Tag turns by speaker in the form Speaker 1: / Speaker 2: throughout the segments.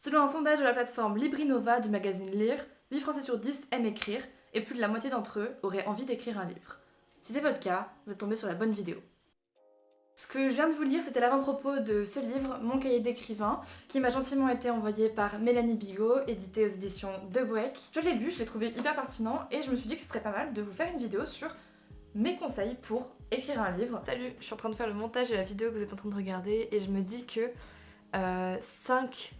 Speaker 1: Selon un sondage de la plateforme Librinova du magazine Lire, 8 Français sur 10 aiment écrire et plus de la moitié d'entre eux auraient envie d'écrire un livre. Si c'est votre cas, vous êtes tombé sur la bonne vidéo. Ce que je viens de vous lire, c'était l'avant-propos de ce livre, Mon cahier d'écrivain, qui m'a gentiment été envoyé par Mélanie Bigot, édité aux éditions de Boeck. Je l'ai lu, je l'ai trouvé hyper pertinent et je me suis dit que ce serait pas mal de vous faire une vidéo sur mes conseils pour écrire un livre. Salut, je suis en train de faire le montage de la vidéo que vous êtes en train de regarder et je me dis que 5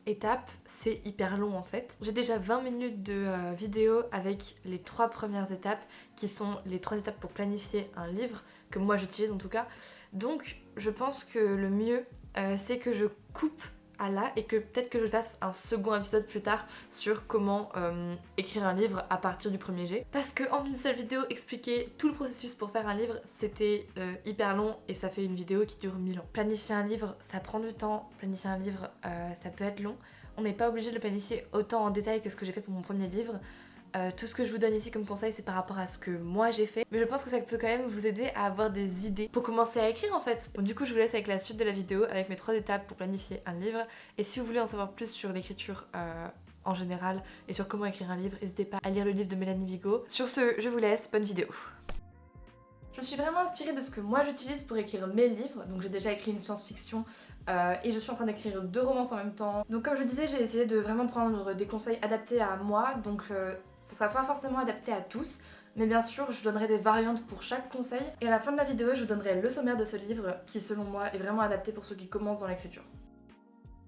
Speaker 1: étapes, c'est hyper long en fait. J'ai déjà 20 minutes de vidéo avec les 3 premières étapes qui sont les 3 étapes pour planifier un livre, que moi j'utilise en tout cas. Donc je pense que le mieux c'est que je coupe à là et que peut-être que je fasse un second épisode plus tard sur comment écrire un livre à partir du premier jet. Parce que en une seule vidéo expliquer tout le processus pour faire un livre c'était hyper long et ça fait une vidéo qui dure 1000 ans. Planifier un livre ça prend du temps, planifier un livre ça peut être long. On n'est pas obligé de le planifier autant en détail que ce que j'ai fait pour mon premier livre. Tout ce que je vous donne ici comme conseil c'est par rapport à ce que moi j'ai fait, mais je pense que ça peut quand même vous aider à avoir des idées pour commencer à écrire en fait. Donc du coup je vous laisse avec la suite de la vidéo avec mes 3 étapes pour planifier un livre, et si vous voulez en savoir plus sur l'écriture en général et sur comment écrire un livre, n'hésitez pas à lire le livre de Mélanie Bigot. Sur ce, je vous laisse, bonne vidéo. Je me suis vraiment inspirée de ce que moi j'utilise pour écrire mes livres, donc j'ai déjà écrit une science-fiction et je suis en train d'écrire 2 romances en même temps. Donc comme je disais, j'ai essayé de vraiment prendre des conseils adaptés à moi, donc ça sera pas forcément adapté à tous, mais bien sûr je donnerai des variantes pour chaque conseil, et à la fin de la vidéo je vous donnerai le sommaire de ce livre qui selon moi est vraiment adapté pour ceux qui commencent dans l'écriture.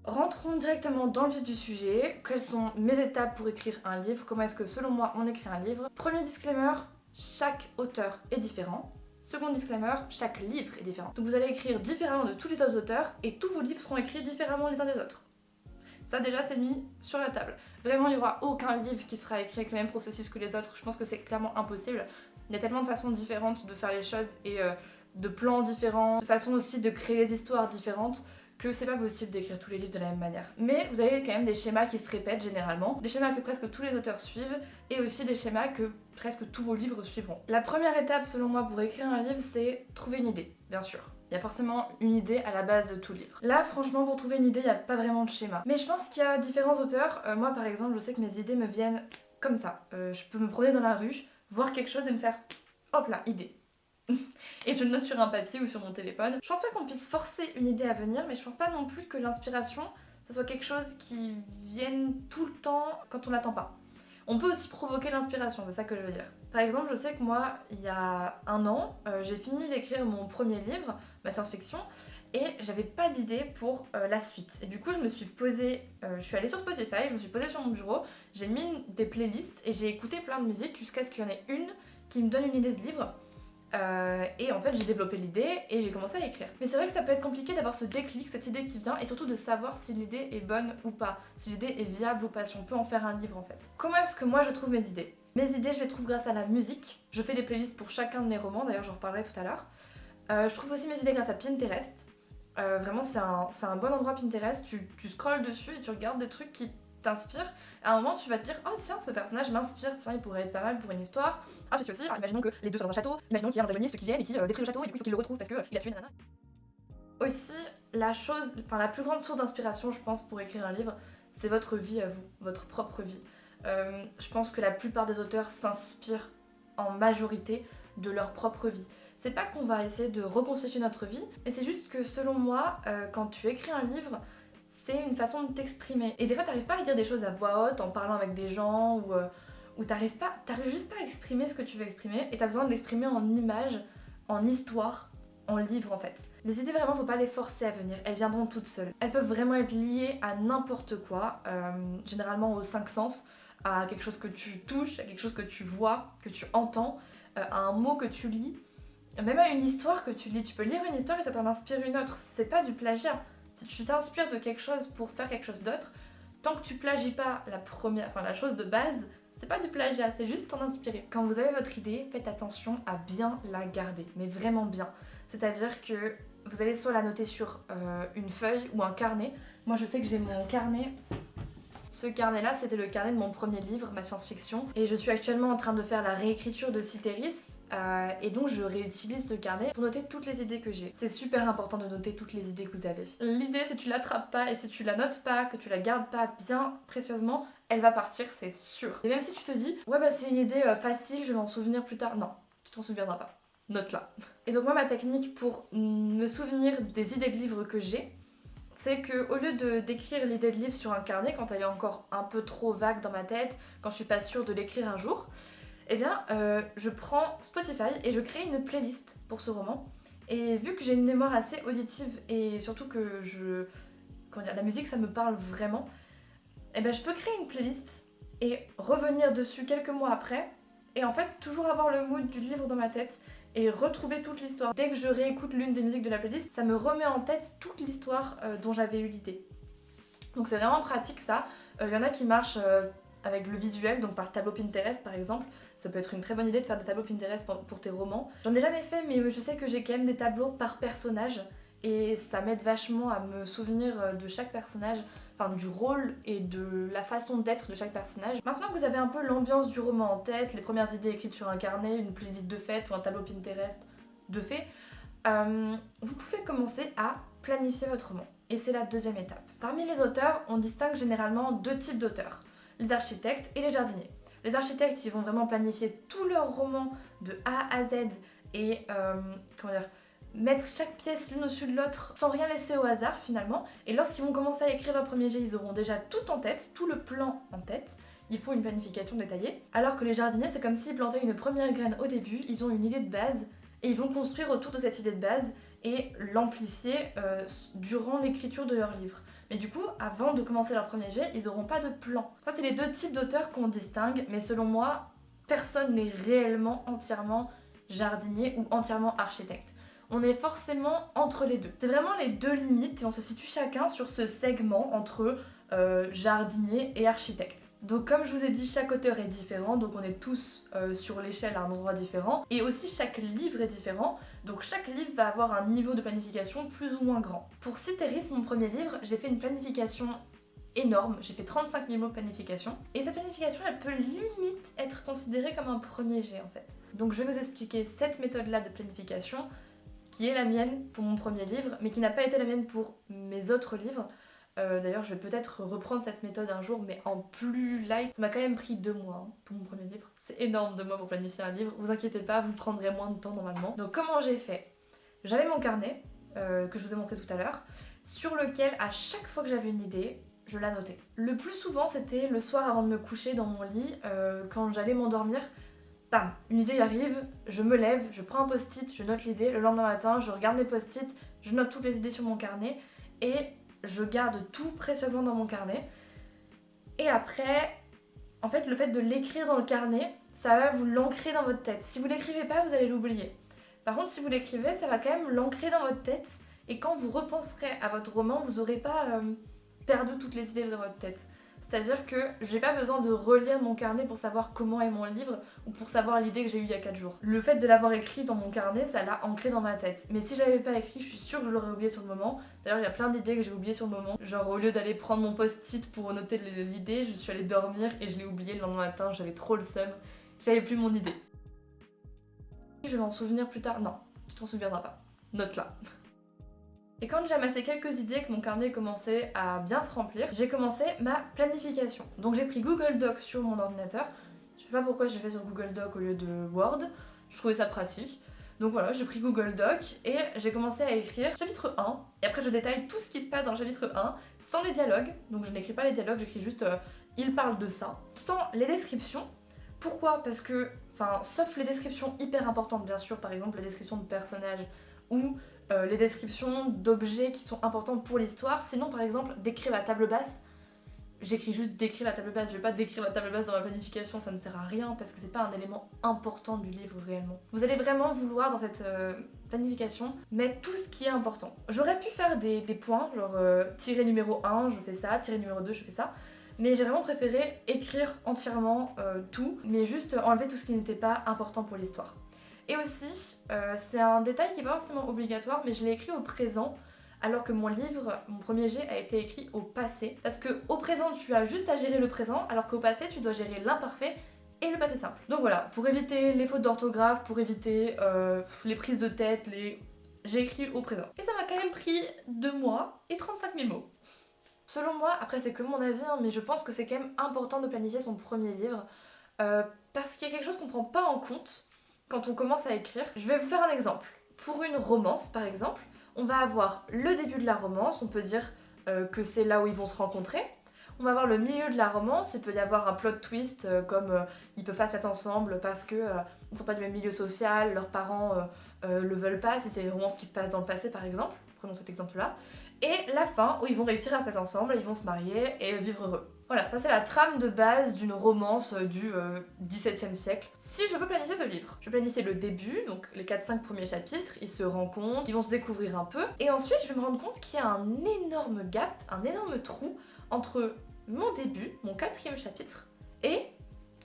Speaker 1: Rentrons directement dans le vif du sujet. Quelles sont mes étapes pour écrire un livre? Comment est-ce que selon moi on écrit un livre? Premier disclaimer, chaque auteur est différent. Second disclaimer, chaque livre est différent. Donc vous allez écrire différemment de tous les autres auteurs et tous vos livres seront écrits différemment les uns des autres. Ça déjà c'est mis sur la table. Vraiment il n'y aura aucun livre qui sera écrit avec le même processus que les autres, je pense que c'est clairement impossible. Il y a tellement de façons différentes de faire les choses et de plans différents, de façons aussi de créer les histoires différentes, que c'est pas possible d'écrire tous les livres de la même manière. Mais vous avez quand même des schémas qui se répètent généralement, des schémas que presque tous les auteurs suivent, et aussi des schémas que presque tous vos livres suivront. La première étape selon moi pour écrire un livre, c'est trouver une idée, bien sûr. Il y a forcément une idée à la base de tout livre. Là, franchement, pour trouver une idée, il n'y a pas vraiment de schéma. Mais je pense qu'il y a différents auteurs. Moi, par exemple, je sais que mes idées me viennent comme ça. Je peux me promener dans la rue, voir quelque chose et me faire hop là, idée. Et je le note sur un papier ou sur mon téléphone. Je pense pas qu'on puisse forcer une idée à venir, mais je pense pas non plus que l'inspiration, ça soit quelque chose qui vienne tout le temps quand on l'attend pas. On peut aussi provoquer l'inspiration, c'est ça que je veux dire. Par exemple, je sais que moi, il y a 1 an, j'ai fini d'écrire mon premier livre, ma science-fiction, et j'avais pas d'idée pour la suite. Et du coup, je me suis posée, je suis allée sur Spotify, je me suis posée sur mon bureau, j'ai mis des playlists et j'ai écouté plein de musique jusqu'à ce qu'il y en ait une qui me donne une idée de livre. Et en fait j'ai développé l'idée et j'ai commencé à écrire. Mais c'est vrai que ça peut être compliqué d'avoir ce déclic, cette idée qui vient, et surtout de savoir si l'idée est bonne ou pas, si l'idée est viable ou pas, si on peut en faire un livre en fait. Comment est-ce que moi je trouve mes idées? Mes idées je les trouve grâce à la musique. Je fais des playlists pour chacun de mes romans, d'ailleurs j'en reparlerai tout à l'heure. Je trouve aussi mes idées grâce à Pinterest. Vraiment c'est un bon endroit Pinterest, tu scrolles dessus et tu regardes des trucs qui t'inspirent. À un moment tu vas te dire oh tiens ce personnage m'inspire, tiens il pourrait être pas mal pour une histoire. Ah ceci aussi, imaginons que les deux sont dans un château, imaginons qu'il y a un antagoniste qui vient et qui détruit le château et du coup il faut qu'il le retrouve parce qu'il a tué nanana. Aussi la plus grande source d'inspiration je pense pour écrire un livre, c'est votre vie à vous, votre propre vie. Je pense que la plupart des auteurs s'inspirent en majorité de leur propre vie. C'est pas qu'on va essayer de reconstituer notre vie, mais c'est juste que selon moi, quand tu écris un livre, c'est une façon de t'exprimer. Et des fois, t'arrives pas à dire des choses à voix haute en parlant avec des gens ou t'arrives juste pas à exprimer ce que tu veux exprimer et t'as besoin de l'exprimer en images, en histoire, en livre en fait. Les idées vraiment, faut pas les forcer à venir, elles viendront toutes seules. Elles peuvent vraiment être liées à n'importe quoi, généralement aux 5 sens, à quelque chose que tu touches, à quelque chose que tu vois, que tu entends, à un mot que tu lis, même à une histoire que tu lis. Tu peux lire une histoire et ça t'en inspire une autre, c'est pas du plagiat. Si tu t'inspires de quelque chose pour faire quelque chose d'autre, tant que tu plagies pas la chose de base, c'est pas du plagiat, c'est juste t'en inspirer. Quand vous avez votre idée, faites attention à bien la garder, mais vraiment bien. C'est-à-dire que vous allez soit la noter sur une feuille ou un carnet. Moi je sais que j'ai mon carnet Ce carnet-là, c'était le carnet de mon premier livre, ma science-fiction, et je suis actuellement en train de faire la réécriture de Citeris, et donc je réutilise ce carnet pour noter toutes les idées que j'ai. C'est super important de noter toutes les idées que vous avez. L'idée, si tu l'attrapes pas et si tu la notes pas, que tu la gardes pas bien précieusement, elle va partir, c'est sûr. Et même si tu te dis, ouais bah c'est une idée facile, je vais m'en souvenir plus tard, non, tu t'en souviendras pas. Note-la. Et donc moi, ma technique pour me souvenir des idées de livres que j'ai, c'est qu'au lieu d'écrire l'idée de livre sur un carnet quand elle est encore un peu trop vague dans ma tête, quand je suis pas sûre de l'écrire un jour, eh bien je prends Spotify et je crée une playlist pour ce roman. Et vu que j'ai une mémoire assez auditive et surtout que la musique ça me parle vraiment, eh ben je peux créer une playlist et revenir dessus quelques mois après et en fait toujours avoir le mood du livre dans ma tête et retrouver toute l'histoire. Dès que je réécoute l'une des musiques de la playlist, ça me remet en tête toute l'histoire dont j'avais eu l'idée. Donc c'est vraiment pratique ça. Il y en a qui marchent avec le visuel, donc par tableau Pinterest par exemple. Ça peut être une très bonne idée de faire des tableaux Pinterest pour tes romans. J'en ai jamais fait, mais je sais que j'ai quand même des tableaux par personnage et ça m'aide vachement à me souvenir de chaque personnage, enfin du rôle et de la façon d'être de chaque personnage. Maintenant que vous avez un peu l'ambiance du roman en tête, les premières idées écrites sur un carnet, une playlist de fête ou un tableau Pinterest de fait, vous pouvez commencer à planifier votre roman. Et c'est la deuxième étape. Parmi les auteurs, on distingue généralement deux types d'auteurs, les architectes et les jardiniers. Les architectes, ils vont vraiment planifier tout leur roman de A à Z et mettre chaque pièce l'une au-dessus de l'autre sans rien laisser au hasard finalement. Et lorsqu'ils vont commencer à écrire leur premier jet, ils auront déjà tout en tête, tout le plan en tête. Il faut une planification détaillée. Alors que les jardiniers, c'est comme s'ils plantaient une première graine au début, ils ont une idée de base et ils vont construire autour de cette idée de base et l'amplifier durant l'écriture de leur livre. Mais du coup, avant de commencer leur premier jet, ils n'auront pas de plan. Ça, c'est les deux types d'auteurs qu'on distingue, mais selon moi, personne n'est réellement entièrement jardinier ou entièrement architecte. On est forcément entre les deux. C'est vraiment les deux limites et on se situe chacun sur ce segment entre jardinier et architecte. Donc comme je vous ai dit, chaque auteur est différent, donc on est tous sur l'échelle à un endroit différent. Et aussi chaque livre est différent, donc chaque livre va avoir un niveau de planification plus ou moins grand. Pour Citeris, mon premier livre, j'ai fait une planification énorme, j'ai fait 35 000 mots de planification. Et cette planification, elle peut limite être considérée comme un premier jet en fait. Donc je vais vous expliquer cette méthode-là de planification, qui est la mienne pour mon premier livre, mais qui n'a pas été la mienne pour mes autres livres. D'ailleurs, je vais peut-être reprendre cette méthode un jour, mais en plus light. Ça m'a quand même pris 2 mois pour mon premier livre. C'est énorme, 2 mois pour planifier un livre. Vous inquiétez pas, vous prendrez moins de temps normalement. Donc comment j'ai fait ? J'avais mon carnet, que je vous ai montré tout à l'heure, sur lequel à chaque fois que j'avais une idée, je la notais. Le plus souvent, c'était le soir avant de me coucher dans mon lit, quand j'allais m'endormir. Bam, une idée arrive, je me lève, je prends un post-it, je note l'idée. Le lendemain matin, je regarde mes post-it, je note toutes les idées sur mon carnet et je garde tout précieusement dans mon carnet. Et après, en fait, le fait de l'écrire dans le carnet, ça va vous l'ancrer dans votre tête. Si vous l'écrivez pas, vous allez l'oublier. Par contre, si vous l'écrivez, ça va quand même l'ancrer dans votre tête. Et quand vous repenserez à votre roman, vous n'aurez pas perdu toutes les idées dans votre tête. C'est-à-dire que j'ai pas besoin de relire mon carnet pour savoir comment est mon livre ou pour savoir l'idée que j'ai eue il y a 4 jours. Le fait de l'avoir écrit dans mon carnet, ça l'a ancré dans ma tête. Mais si je l'avais pas écrit, je suis sûre que je l'aurais oublié sur le moment. D'ailleurs, il y a plein d'idées que j'ai oubliées sur le moment. Genre, au lieu d'aller prendre mon post-it pour noter l'idée, je suis allée dormir et je l'ai oublié le lendemain matin. J'avais trop le seum. J'avais plus mon idée. Je vais m'en souvenir plus tard. Non, tu t'en souviendras pas. Note-la. Et quand j'ai amassé quelques idées, que mon carnet commençait à bien se remplir, j'ai commencé ma planification. Donc j'ai pris Google Docs sur mon ordinateur. Je sais pas pourquoi j'ai fait sur Google Docs au lieu de Word. Je trouvais ça pratique. Donc voilà, j'ai pris Google Docs et j'ai commencé à écrire chapitre 1. Et après je détaille tout ce qui se passe dans le chapitre 1, sans les dialogues. Donc je n'écris pas les dialogues, j'écris juste il parle de ça. Sans les descriptions. Pourquoi ? Parce que, sauf les descriptions hyper importantes bien sûr, par exemple les descriptions de personnages ou les descriptions d'objets qui sont importantes pour l'histoire. Sinon, par exemple, décrire la table basse, j'écris juste décrire la table basse, je vais pas décrire la table basse dans ma planification, ça ne sert à rien parce que c'est pas un élément important du livre réellement. Vous allez vraiment vouloir dans cette planification mettre tout ce qui est important. J'aurais pu faire des points, genre tiret numéro 1, je fais ça, tiret numéro 2, je fais ça. Mais j'ai vraiment préféré écrire entièrement tout, mais juste enlever tout ce qui n'était pas important pour l'histoire. Et aussi, c'est un détail qui n'est pas forcément obligatoire, mais je l'ai écrit au présent alors que mon livre, mon premier jet, a été écrit au passé. Parce que au présent, tu as juste à gérer le présent, alors qu'au passé, tu dois gérer l'imparfait et le passé simple. Donc voilà, pour éviter les fautes d'orthographe, pour éviter les prises de tête, j'ai écrit au présent. Et ça m'a quand même pris 2 mois et 35 000 mots. Selon moi, après c'est que mon avis, hein, mais je pense que c'est quand même important de planifier son premier livre parce qu'il y a quelque chose qu'on prend pas en compte quand on commence à écrire. Je vais vous faire un exemple. Pour une romance par exemple, on va avoir le début de la romance, on peut dire que c'est là où ils vont se rencontrer. On va avoir le milieu de la romance, il peut y avoir un plot twist comme ils peuvent pas se mettre ensemble parce que ils sont pas du même milieu social, leurs parents le veulent pas, si c'est une romance qui se passe dans le passé par exemple, prenons cet exemple-là. Et la fin où ils vont réussir à se mettre ensemble, ils vont se marier et vivre heureux. Voilà, ça c'est la trame de base d'une romance du XVIIe siècle. Si je veux planifier ce livre, je vais planifier le début, donc les 4-5 premiers chapitres, ils se rencontrent, ils vont se découvrir un peu, et ensuite je vais me rendre compte qu'il y a un énorme gap, un énorme trou entre mon début, mon 4e chapitre, et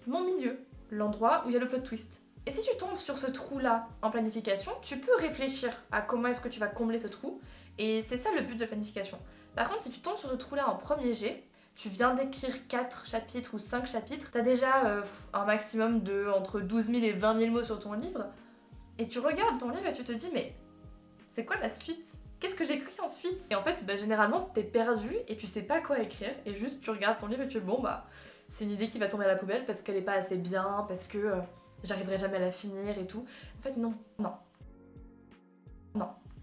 Speaker 1: mon milieu, l'endroit où il y a le plot twist. Et si tu tombes sur ce trou-là en planification, tu peux réfléchir à comment est-ce que tu vas combler ce trou, et c'est ça le but de la planification. Par contre, si tu tombes sur ce trou-là en premier jet, tu viens d'écrire 4 chapitres ou 5 chapitres, t'as déjà un maximum de entre 12 000 et 20 000 mots sur ton livre, et tu regardes ton livre et tu te dis mais c'est quoi la suite ? Qu'est-ce que j'écris ensuite ? Et en fait, généralement, t'es perdu et tu sais pas quoi écrire, et juste tu regardes ton livre et tu dis bon c'est une idée qui va tomber à la poubelle parce qu'elle est pas assez bien, parce que j'arriverai jamais à la finir et tout. En fait non.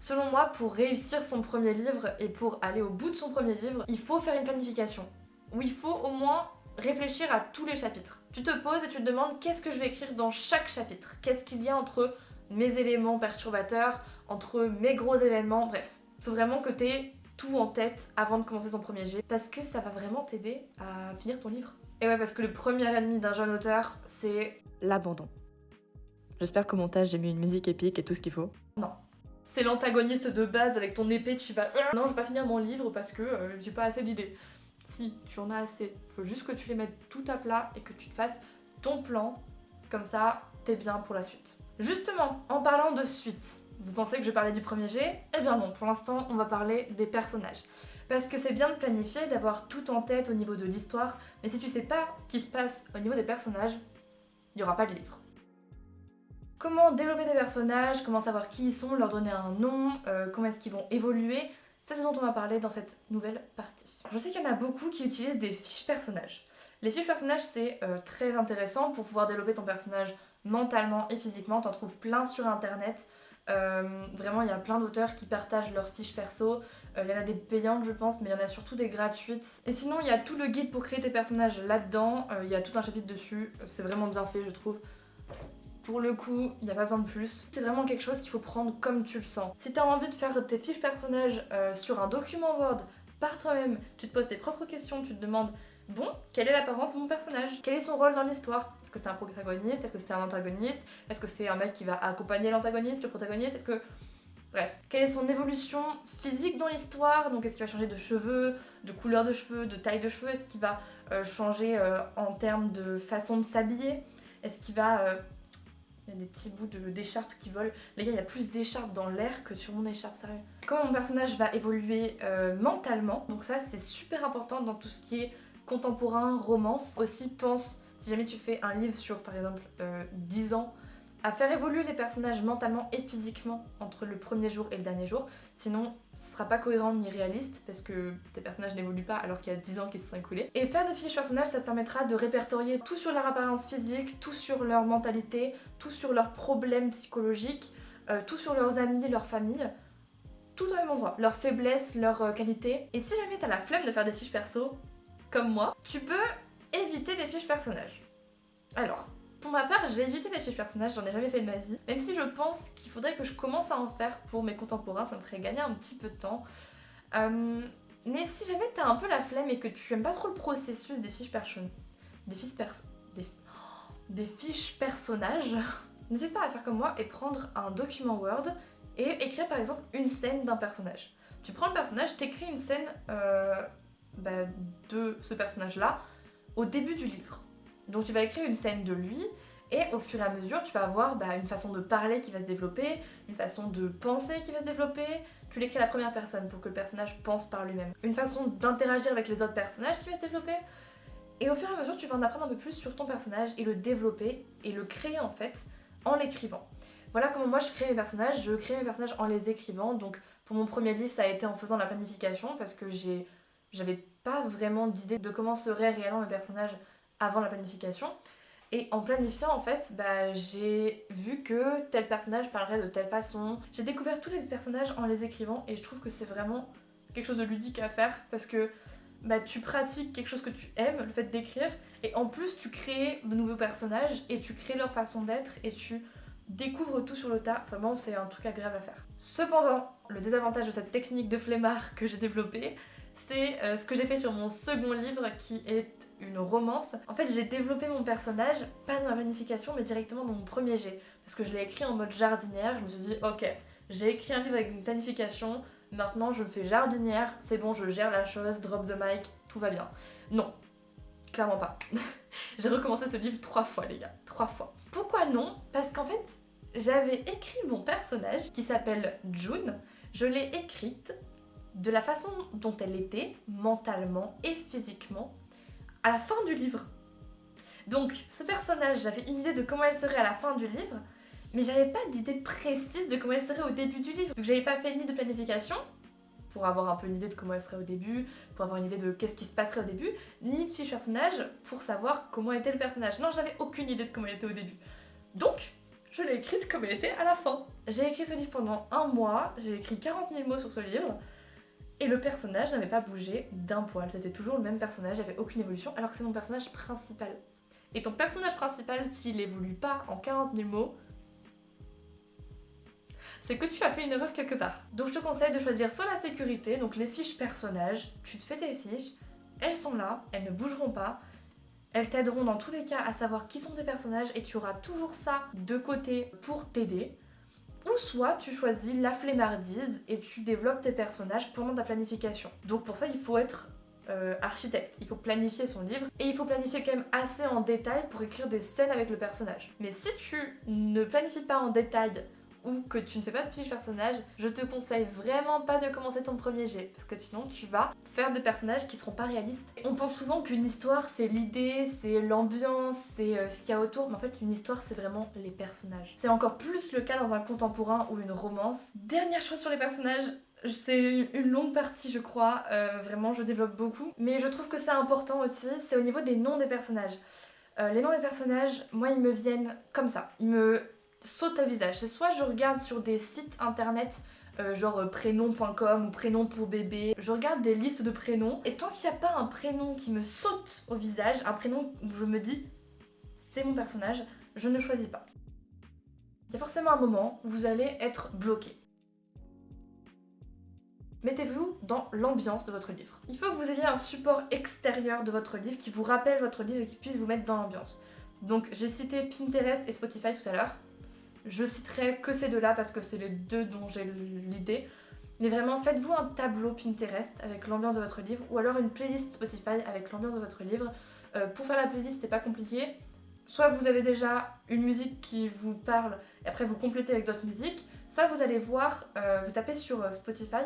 Speaker 1: Selon moi, pour réussir son premier livre et pour aller au bout de son premier livre, il faut faire une planification. Où il faut au moins réfléchir à tous les chapitres. Tu te poses et tu te demandes qu'est-ce que je vais écrire dans chaque chapitre. Qu'est-ce qu'il y a entre mes éléments perturbateurs, entre mes gros événements, bref. Il faut vraiment que tu aies tout en tête avant de commencer ton premier jet parce que ça va vraiment t'aider à finir ton livre. Et ouais, parce que le premier ennemi d'un jeune auteur, c'est l'abandon. J'espère qu'au montage j'ai mis une musique épique et tout ce qu'il faut. Non. C'est l'antagoniste de base avec ton épée, tu vas non, je vais pas finir mon livre parce que j'ai pas assez d'idées. Si, tu en as assez. Faut juste que tu les mettes tout à plat et que tu te fasses ton plan. Comme ça, t'es bien pour la suite. Justement, en parlant de suite, vous pensez que je parlais du premier jet ? Eh bien non, pour l'instant, on va parler des personnages. Parce que c'est bien de planifier, d'avoir tout en tête au niveau de l'histoire, mais si tu sais pas ce qui se passe au niveau des personnages, il n'y aura pas de livre. Comment développer des personnages, comment savoir qui ils sont, leur donner un nom, comment est-ce qu'ils vont évoluer, c'est ce dont on va parler dans cette nouvelle partie. Je sais qu'il y en a beaucoup qui utilisent des fiches personnages. Les fiches personnages, c'est très intéressant pour pouvoir développer ton personnage mentalement et physiquement. T'en trouves plein sur internet. Vraiment, il y a plein d'auteurs qui partagent leurs fiches perso. Il y en a des payantes, je pense, mais il y en a surtout des gratuites. Et sinon, il y a tout le guide pour créer tes personnages là-dedans. Il y a tout un chapitre dessus. C'est vraiment bien fait, je trouve. Pour le coup, il n'y a pas besoin de plus. C'est vraiment quelque chose qu'il faut prendre comme tu le sens. Si tu as envie de faire tes fiches personnages sur un document Word par toi-même, tu te poses tes propres questions, tu te demandes bon, quelle est l'apparence de mon personnage ? Quel est son rôle dans l'histoire ? Est-ce que c'est un protagoniste ? Est-ce que c'est un antagoniste ? Est-ce que c'est un mec qui va accompagner l'antagoniste, le protagoniste ? Est-ce que... Bref, quelle est son évolution physique dans l'histoire ? Donc est-ce qu'il va changer de cheveux, de couleur de cheveux, de taille de cheveux ? Est-ce qu'il va changer en termes de façon de s'habiller ? Est-ce qu'il va... Il y a des petits bouts d'écharpe qui volent. Les gars, il y a plus d'écharpe dans l'air que sur mon écharpe, sérieux. Comment mon personnage va évoluer mentalement. Donc ça, c'est super important dans tout ce qui est contemporain, romance. Aussi, pense, si jamais tu fais un livre sur, par exemple, 10 ans, à faire évoluer les personnages mentalement et physiquement entre le premier jour et le dernier jour. Sinon, ce sera pas cohérent ni réaliste parce que tes personnages n'évoluent pas alors qu'il y a 10 ans qui se sont écoulés. Et faire des fiches personnages, ça te permettra de répertorier tout sur leur apparence physique, tout sur leur mentalité, tout sur leurs problèmes psychologiques, tout sur leurs amis, leur famille, tout au même endroit. Leurs faiblesses, leurs qualités. Et si jamais t'as la flemme de faire des fiches perso, comme moi, tu peux éviter les fiches personnages. Alors... Pour ma part, j'ai évité les fiches personnages, j'en ai jamais fait de ma vie. Même si je pense qu'il faudrait que je commence à en faire pour mes contemporains, ça me ferait gagner un petit peu de temps. Mais si jamais t'as un peu la flemme et que tu aimes pas trop le processus des fiches personnages, n'hésite pas à faire comme moi et prendre un document Word et écrire par exemple une scène d'un personnage. Tu prends le personnage, t'écris une scène de ce personnage-là au début du livre. Donc tu vas écrire une scène de lui et au fur et à mesure tu vas avoir une façon de parler qui va se développer, une façon de penser qui va se développer, tu l'écris à la première personne pour que le personnage pense par lui-même. Une façon d'interagir avec les autres personnages qui va se développer. Et au fur et à mesure, tu vas en apprendre un peu plus sur ton personnage et le développer et le créer en fait en l'écrivant. Voilà comment moi je crée mes personnages. Je crée mes personnages en les écrivant. Donc pour mon premier livre, ça a été en faisant la planification parce que j'avais pas vraiment d'idée de comment seraient réellement mes personnages avant la planification. Et en planifiant, en fait, j'ai vu que tel personnage parlerait de telle façon. J'ai découvert tous les personnages en les écrivant et je trouve que c'est vraiment quelque chose de ludique à faire parce que tu pratiques quelque chose que tu aimes, le fait d'écrire, et en plus tu crées de nouveaux personnages et tu crées leur façon d'être et tu découvres tout sur le tas. Vraiment, c'est un truc agréable à faire. Cependant, le désavantage de cette technique de flemmard que j'ai développée, c'est ce que j'ai fait sur mon second livre qui est une romance. En fait, j'ai développé mon personnage, pas dans ma planification, mais directement dans mon premier jet. Parce que je l'ai écrit en mode jardinière. Je me suis dit, ok, j'ai écrit un livre avec une planification, maintenant je fais jardinière, c'est bon, je gère la chose, drop the mic, tout va bien. Non, clairement pas. J'ai recommencé ce livre 3 fois, les gars, 3 fois. Pourquoi non? Parce qu'en fait, j'avais écrit mon personnage qui s'appelle June. Je l'ai écrite de la façon dont elle était, mentalement et physiquement, à la fin du livre. Donc, ce personnage, j'avais une idée de comment elle serait à la fin du livre, mais j'avais pas d'idée précise de comment elle serait au début du livre. Donc, j'avais pas fait ni de planification, pour avoir un peu une idée de comment elle serait au début, pour avoir une idée de qu'est-ce qui se passerait au début, ni de fiche personnage pour savoir comment était le personnage. Non, j'avais aucune idée de comment elle était au début. Donc, je l'ai écrite comme elle était à la fin. J'ai écrit ce livre pendant 1 mois, j'ai écrit 40 000 mots sur ce livre, et le personnage n'avait pas bougé d'un poil. C'était toujours le même personnage, il n'y avait aucune évolution, alors que c'est mon personnage principal. Et ton personnage principal, s'il évolue pas en 40 000 mots, c'est que tu as fait une erreur quelque part. Donc je te conseille de choisir soit la sécurité, donc les fiches personnages, tu te fais tes fiches, elles sont là, elles ne bougeront pas, elles t'aideront dans tous les cas à savoir qui sont tes personnages et tu auras toujours ça de côté pour t'aider. Ou soit tu choisis la flemmardise et tu développes tes personnages pendant ta planification. Donc pour ça il faut être architecte, il faut planifier son livre et il faut planifier quand même assez en détail pour écrire des scènes avec le personnage. Mais si tu ne planifies pas en détail ou que tu ne fais pas de fiche personnage, je te conseille vraiment pas de commencer ton premier jet parce que sinon tu vas faire des personnages qui seront pas réalistes. On pense souvent qu'une histoire c'est l'idée, c'est l'ambiance, c'est ce qu'il y a autour, mais en fait une histoire c'est vraiment les personnages. C'est encore plus le cas dans un contemporain ou une romance. Dernière chose sur les personnages, c'est une longue partie je crois, vraiment je développe beaucoup, mais je trouve que c'est important aussi, c'est au niveau des noms des personnages. Les noms des personnages, moi ils me viennent comme ça, ils me saute au visage. C'est soit je regarde sur des sites internet genre prénom.com ou prénom pour bébé, je regarde des listes de prénoms et tant qu'il n'y a pas un prénom qui me saute au visage, un prénom où je me dis c'est mon personnage, je ne choisis pas. Il y a forcément un moment où vous allez être bloqué. Mettez-vous dans l'ambiance de votre livre. Il faut que vous ayez un support extérieur de votre livre qui vous rappelle votre livre et qui puisse vous mettre dans l'ambiance. Donc j'ai cité Pinterest et Spotify tout à l'heure. Je citerai que ces deux-là parce que c'est les deux dont j'ai l'idée. Mais vraiment, faites-vous un tableau Pinterest avec l'ambiance de votre livre ou alors une playlist Spotify avec l'ambiance de votre livre. Pour faire la playlist, c'est pas compliqué. Soit vous avez déjà une musique qui vous parle et après vous complétez avec d'autres musiques. Soit vous allez voir, vous tapez sur Spotify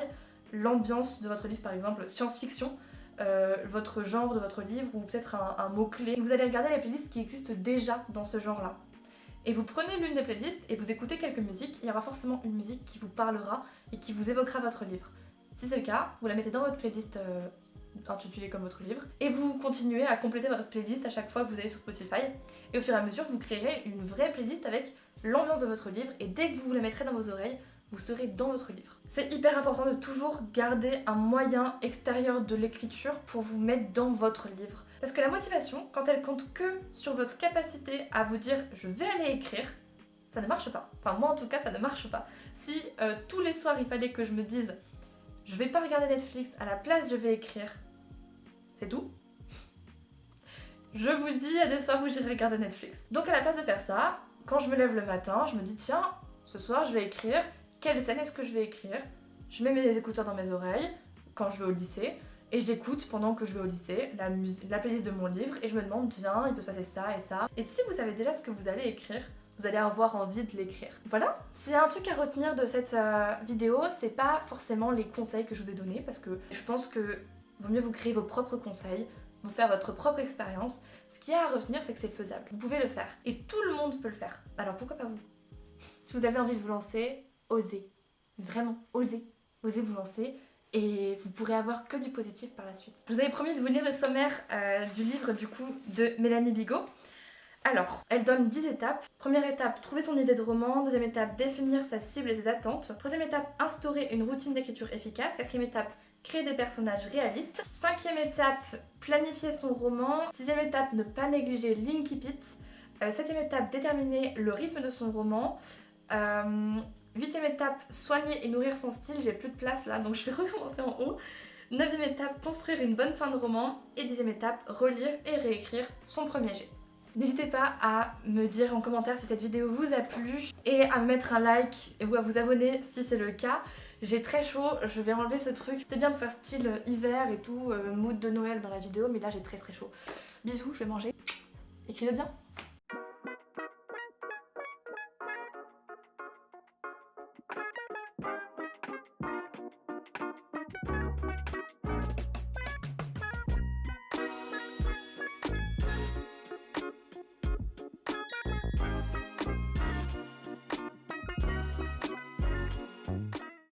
Speaker 1: l'ambiance de votre livre, par exemple science-fiction, votre genre de votre livre ou peut-être un mot-clé. Vous allez regarder les playlists qui existent déjà dans ce genre-là. Et vous prenez l'une des playlists et vous écoutez quelques musiques, il y aura forcément une musique qui vous parlera et qui vous évoquera votre livre. Si c'est le cas, vous la mettez dans votre playlist intitulée comme votre livre et vous continuez à compléter votre playlist à chaque fois que vous allez sur Spotify et au fur et à mesure vous créerez une vraie playlist avec l'ambiance de votre livre et dès que vous la mettrez dans vos oreilles, vous serez dans votre livre. C'est hyper important de toujours garder un moyen extérieur de l'écriture pour vous mettre dans votre livre. Parce que la motivation, quand elle compte que sur votre capacité à vous dire je vais aller écrire, ça ne marche pas. Enfin moi en tout cas ça ne marche pas. Si tous les soirs il fallait que je me dise je vais pas regarder Netflix, à la place je vais écrire, c'est tout. Je vous dis, il y a des soirs où j'irai regarder Netflix. Donc à la place de faire ça, quand je me lève le matin, je me dis tiens, ce soir je vais écrire, quelle scène est-ce que je vais écrire? Je mets mes écouteurs dans mes oreilles quand je vais au lycée et j'écoute pendant que je vais au lycée la playlist de mon livre et je me demande tiens, il peut se passer ça et ça. Et si vous savez déjà ce que vous allez écrire, vous allez avoir envie de l'écrire. Voilà, s'il y a un truc à retenir de cette vidéo, c'est pas forcément les conseils que je vous ai donnés, parce que je pense que vaut mieux vous créer vos propres conseils, vous faire votre propre expérience. Ce qu'il y a à retenir, c'est que c'est faisable. Vous pouvez le faire. Et tout le monde peut le faire. Alors pourquoi pas vous? Si vous avez envie de vous lancer, osez. Vraiment, osez. Osez vous lancer. Et vous pourrez avoir que du positif par la suite. Je vous avais promis de vous lire le sommaire du livre du coup de Mélanie Bigot. Alors, elle donne 10 étapes. Première étape, trouver son idée de roman. Deuxième étape, définir sa cible et ses attentes. Troisième étape, instaurer une routine d'écriture efficace. Quatrième étape, créer des personnages réalistes. Cinquième étape, planifier son roman. Sixième étape, ne pas négliger l'Inkipit. Septième étape, déterminer le rythme de son roman. Huitième étape, soigner et nourrir son style. J'ai plus de place là, donc je vais recommencer en haut. Neuvième étape, construire une bonne fin de roman. Et dixième étape, relire et réécrire son premier jet. N'hésitez pas à me dire en commentaire si cette vidéo vous a plu et à me mettre un like ou à vous abonner si c'est le cas. J'ai très chaud, je vais enlever ce truc. C'était bien de faire style hiver et tout, mood de Noël dans la vidéo, mais là j'ai très chaud. Bisous, je vais manger. Écrivez bien.